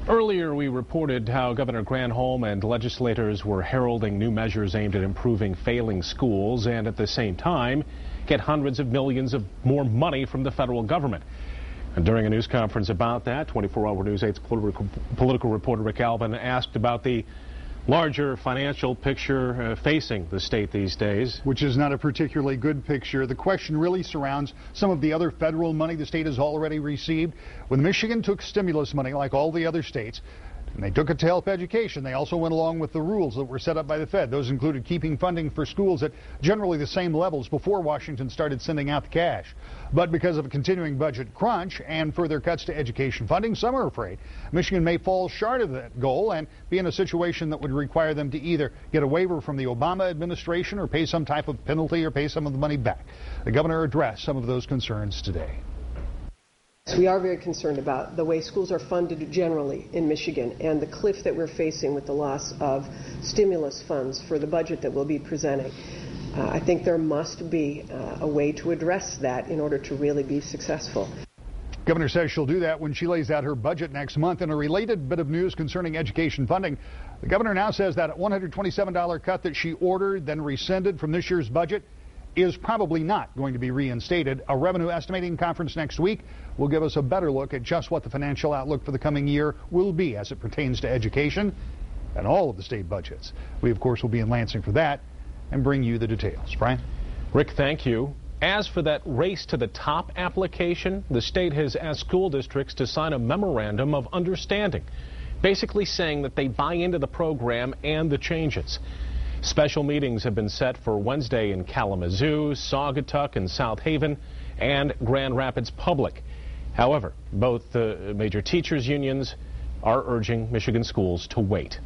Earlier, we reported how Governor Granholm and legislators were heralding new measures aimed at improving failing schools and at the same time get hundreds of millions of more money from the federal government. And during a news conference about that, 24-Hour News 8's political reporter Rick Alvin asked about the larger financial picture facing the state these days. Which is not a particularly good picture. The question really surrounds some of the other federal money the state has already received. When Michigan took stimulus money like all the other states, and they took it to help education, they also went along with the rules that were set up by the Fed. Those included keeping funding for schools at generally the same levels before Washington started sending out the cash. But because of a continuing budget crunch and further cuts to education funding, some are afraid Michigan may fall short of that goal and be in a situation that would require them to either get a waiver from the Obama administration or pay some type of penalty or pay some of the money back. The governor addressed some of those concerns today. We are very concerned about the way schools are funded generally in Michigan and the cliff that we're facing with the loss of stimulus funds for the budget that we'll be presenting. I think there must be a way to address that in order to really be successful. Governor says she'll do that when she lays out her budget next month. In a related bit of news concerning education funding, the governor now says that $127 cut that she ordered, then rescinded from this year's budget, is probably not going to be reinstated. A revenue estimating conference next week will give us a better look at just what the financial outlook for the coming year will be as it pertains to education and all of the state budgets. We, of course, will be in Lansing for that and bring you the details. Brian? Rick, thank you. As for that Race to the Top application, the state has asked school districts to sign a memorandum of understanding, basically saying that they buy into the program and the changes. Special meetings have been set for Wednesday in Kalamazoo, Saugatuck, and South Haven, and Grand Rapids Public. However, both the major teachers' unions are urging Michigan schools to wait.